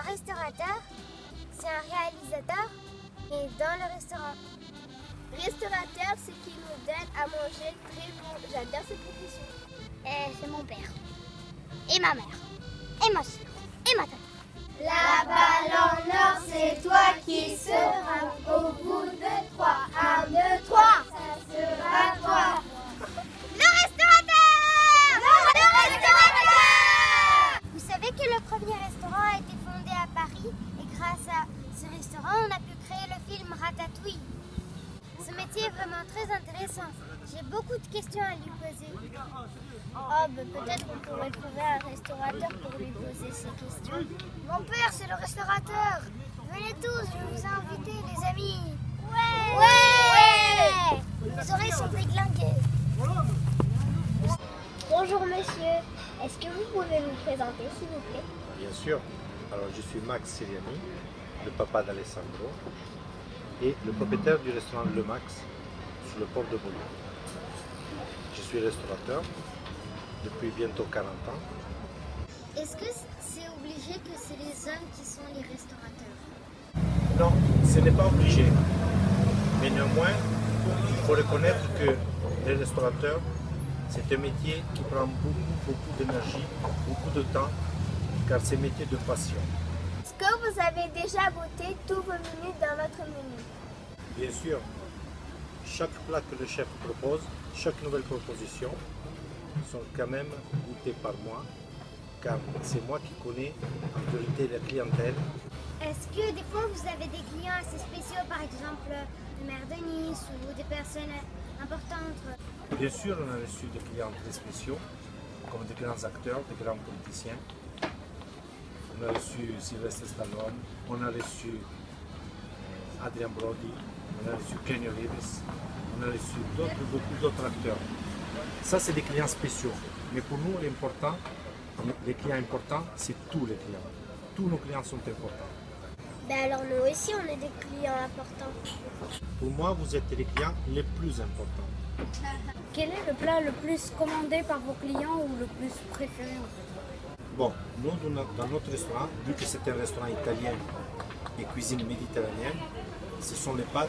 restaurateur, c'est un réalisateur et dans le restaurant. Restaurateur, c'est qui nous donne à manger très bon. J'adore cette profession. C'est mon père, et ma mère, et ma soeur, et ma tante. La balle en or, c'est toi qui seras au bout de 3. 1, 2, 3, ça sera toi. Le restaurateur! Le restaurateur! Vous savez que le premier restaurant a été fondé à Paris et grâce à ce restaurant, on a pu créer le film Ratatouille. Ce métier est vraiment très intéressant. J'ai beaucoup de questions à lui poser. Peut-être qu'on pourrait trouver un restaurateur pour lui poser ces questions. Mon père, c'est le restaurateur. Venez tous, je vous ai invités, les amis. Ouais! Les oreilles sont déglinguées. Bonjour monsieur, est-ce que vous pouvez vous présenter s'il vous plaît? Bien sûr. Alors je suis Max Siriani, le papa d'Alessandro et le propriétaire du restaurant Le Max sur le port de Boulogne. Je suis restaurateur depuis bientôt 40 ans. Est-ce que c'est obligé que c'est les hommes qui sont les restaurateurs? Non, ce n'est pas obligé. Mais néanmoins, il faut reconnaître que les restaurateurs, c'est un métier qui prend beaucoup d'énergie, beaucoup de temps, car c'est un métier de passion. Est-ce que vous avez déjà goûté tous vos menus dans notre menu? Bien sûr, chaque plat que le chef propose, chaque nouvelle proposition, sont quand même goûtés par moi, car c'est moi qui connais en priorité la clientèle. Est-ce que des fois vous avez des clients assez spéciaux, par exemple le maire de Nice ou des personnes importantes? Bien sûr, on a reçu des clients très spéciaux, comme des grands acteurs, des grands politiciens. On a reçu Sylvester Stallone, on a reçu Adrien Brody, on a reçu Kenny Reeves, on a reçu beaucoup d'autres acteurs. Ça, c'est des clients spéciaux. Mais pour nous, l'important, les clients importants, c'est tous les clients. Tous nos clients sont importants. Alors nous aussi, on est des clients importants. Pour moi, vous êtes les clients les plus importants. Quel est le plat le plus commandé par vos clients ou le plus préféré en fait? Bon, nous, dans notre restaurant, vu que c'est un restaurant italien et cuisine méditerranéenne, ce sont les pâtes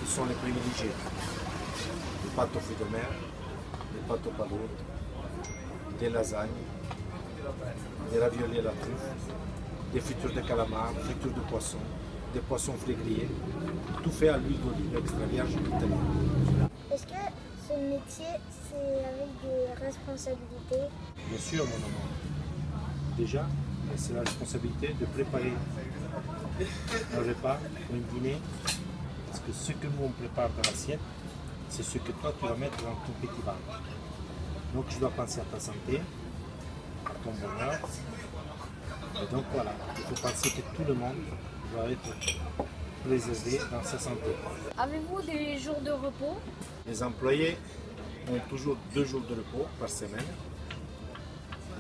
qui sont les privilégiées. Les pâtes aux fruits de mer, les pâtes aux palourdes, des lasagnes, des raviolis à la truffe, des fritures de calamar, fritures de poisson, des poissons frais grillés, tout fait à l'huile d'olive extra vierge italienne. Est-ce que ce métier, c'est avec des responsabilités? Bien sûr, mon amour. Déjà, c'est la responsabilité de préparer un repas ou un dîner, parce que ce que nous on prépare dans l'assiette, c'est ce que toi tu vas mettre dans ton petit bar. Donc tu dois penser à ta santé, à ton bonheur. Et donc voilà, il faut penser que tout le monde doit être préservé dans sa santé. Avez-vous des jours de repos? Les employés ont toujours 2 jours de repos par semaine.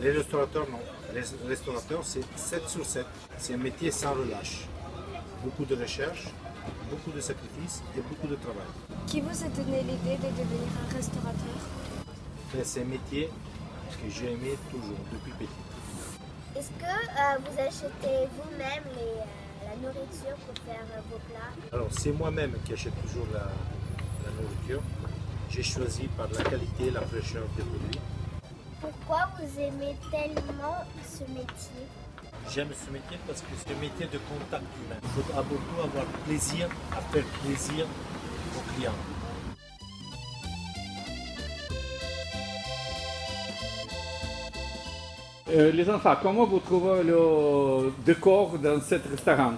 Les restaurateurs, non. Les restaurateurs, c'est 7 sur 7. C'est un métier sans relâche. Beaucoup de recherche, beaucoup de sacrifices et beaucoup de travail. Qui vous a donné l'idée de devenir un restaurateur? C'est un métier que j'ai aimé toujours, depuis petit. Est-ce que vous achetez vous-même la nourriture pour faire vos plats? Alors, c'est moi-même qui achète toujours la nourriture. J'ai choisi par la qualité, la fraîcheur des produits. Pourquoi vous aimez tellement ce métier? J'aime ce métier parce que c'est un métier de contact humain. Il faut avant tout avoir plaisir à faire plaisir aux clients. Les enfants, comment vous trouvez le décor dans ce restaurant?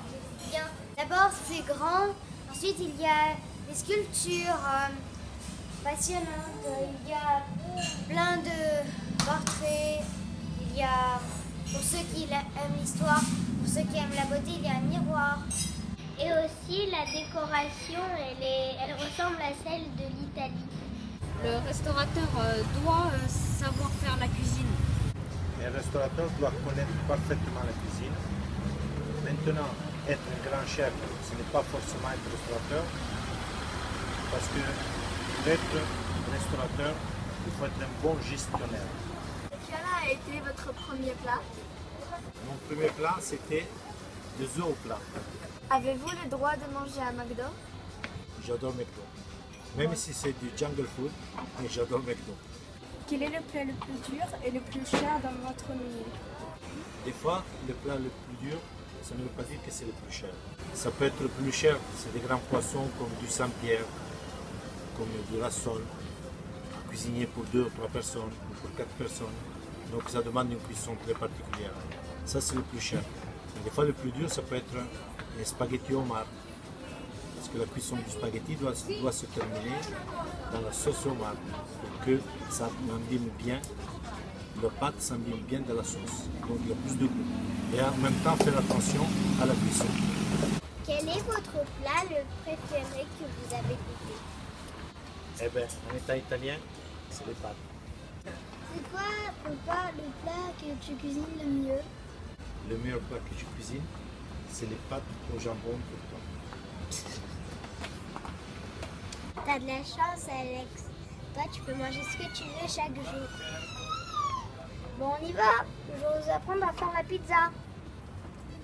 Bien. D'abord, c'est grand. Ensuite, il y a des sculptures passionnantes. Il y a plein de portraits. Il y a, pour ceux qui aiment l'histoire, pour ceux qui aiment la beauté, il y a un miroir. Et aussi, la décoration, elle ressemble à celle de l'Italie. Le restaurateur doit savoir faire la cuisine. Un restaurateur doit connaître parfaitement la cuisine. Maintenant, être un grand chef, ce n'est pas forcément être restaurateur, parce que pour être restaurateur, il faut être un bon gestionnaire. Quel a été votre premier plat? Mon premier plat, c'était des œufs au plat. Avez-vous le droit de manger à McDo? J'adore McDo. Même si c'est du jungle food, mais j'adore McDo. Quel est le plat le plus dur et le plus cher dans votre milieu? Des fois, le plat le plus dur, ça ne veut pas dire que c'est le plus cher. Ça peut être le plus cher, c'est des grands poissons comme du Saint-Pierre, comme du rassol, cuisiner pour 2 ou 3 personnes, ou pour 4 personnes. Donc ça demande une cuisson très particulière. Ça, c'est le plus cher. Et des fois, le plus dur, ça peut être les spaghettis au mar. Parce que la cuisson du spaghetti doit se terminer dans la sauce au mar pour que ça imbibe bien, la pâte s'imbibe bien dans la sauce. Donc il y a plus de goût. Et en même temps, faire attention à la cuisson. Quel est votre plat le préféré que vous avez goûté? Eh bien, en état italien, c'est les pâtes. C'est quoi le plat que tu cuisines le mieux? Le meilleur plat que je cuisine, c'est les pâtes au jambon tout le temps. T'as de la chance, Alex. Toi, tu peux manger ce que tu veux chaque jour. Bon, on y va. Je vais vous apprendre à faire la pizza.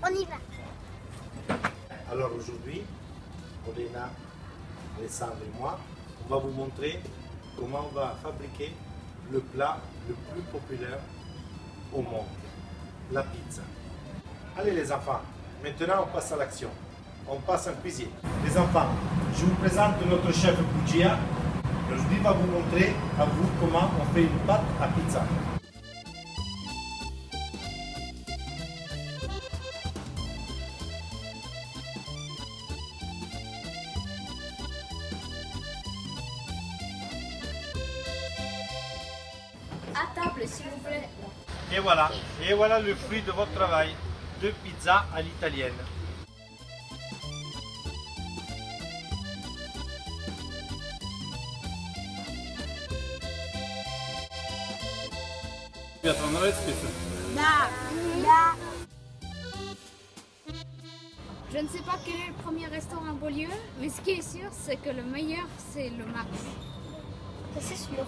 On y va. Alors aujourd'hui, Olena, Alessandre et moi, on va vous montrer comment on va fabriquer le plat le plus populaire au monde, la pizza. Allez les enfants, maintenant on passe à l'action. On passe en cuisine. Les enfants, je vous présente notre chef Bugia. Aujourd'hui, il va vous montrer à vous comment on fait une pâte à pizza. À table, s'il vous plaît. Et voilà le fruit de votre travail, 2 pizzas à l'italienne. Ребята, вам нравится пицца? Je ne sais pas quel est le premier restaurant à Beaulieu, mais ce qui est sûr, c'est que le meilleur, c'est le Max. C'est sûr.